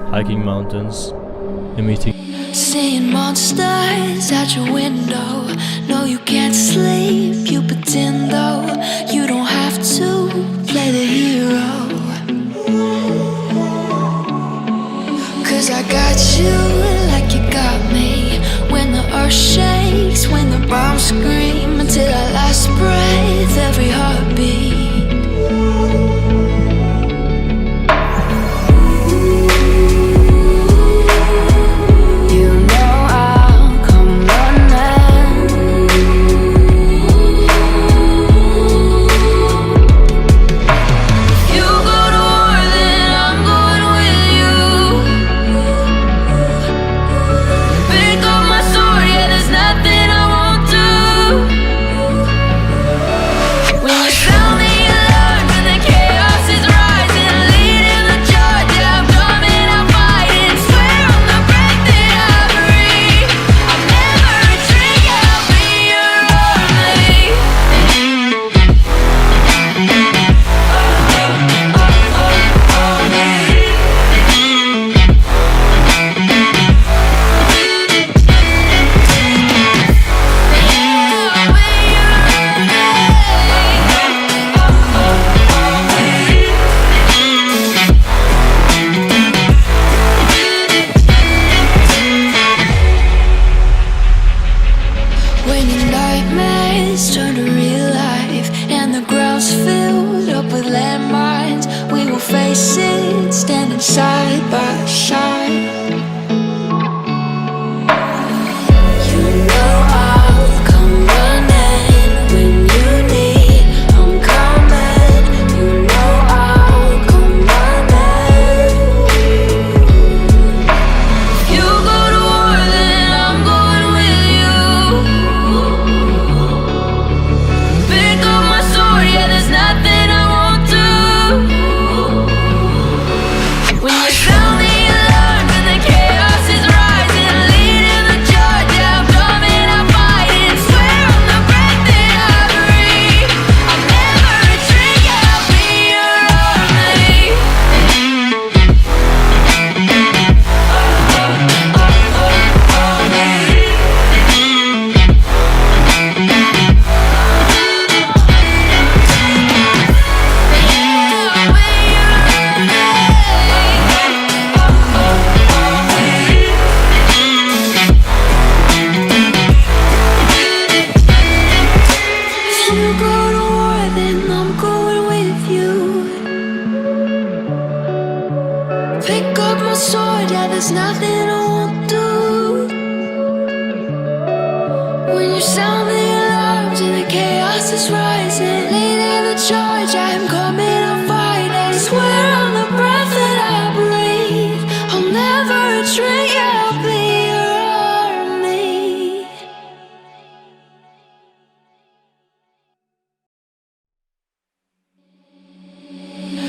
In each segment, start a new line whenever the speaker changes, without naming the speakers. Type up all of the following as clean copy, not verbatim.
hiking mountains, and meeting.
Seeing monsters at your window. No, you can't sleep, you pretend though. You don't have to play the hero. Cause I got you like you got me. When the earth shakes, when the bombs scream. Until our last breath, every heartbeat.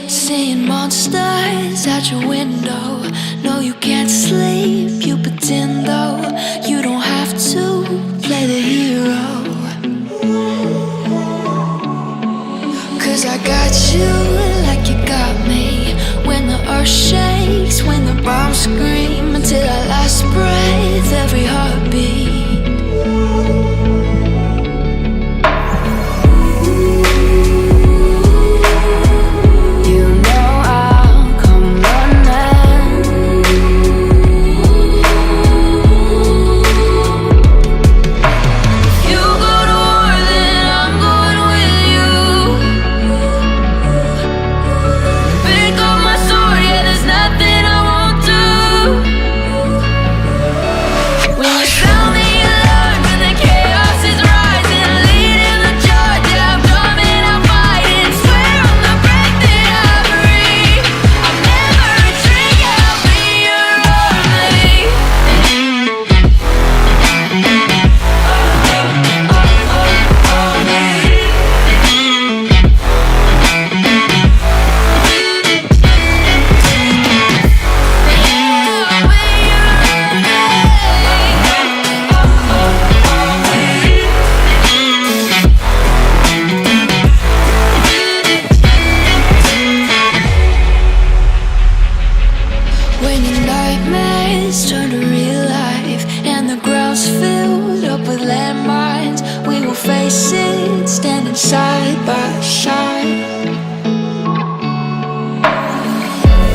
Seeing monsters at your window. No, you can't sleep, you pretend though. You don't have to play the hero. Cause I got you like you got me. When the earth shakes, when the bombs scream. Until our last breath, every heartbeat. When your nightmares turn to real life and the ground's filled up with landmines, we will face it standing side by side.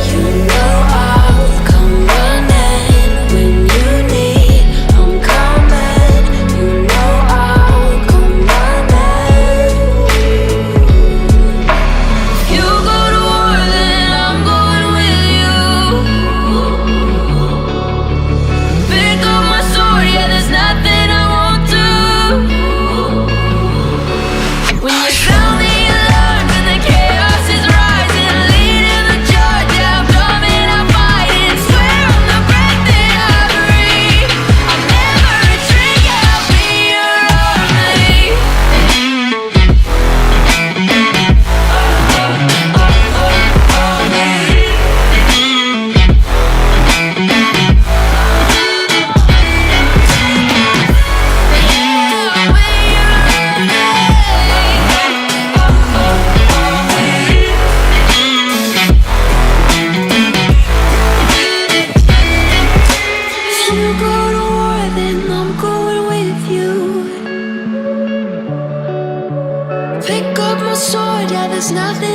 You know I'll come running when you need. I'm coming. You know I'll come running. If you go to war, then I'm going with you. Pick up my sword, yeah, there's nothing I won't do. When you sound the alarm and the chaos is rising, leading the charge, yeah, I'm coming, I'm fighting. Swear on the breath that I breathe, I'll never retreat, yeah, I'll be your army. If you go to war, then I'm going with you. Pick up my sword, yeah, there's nothing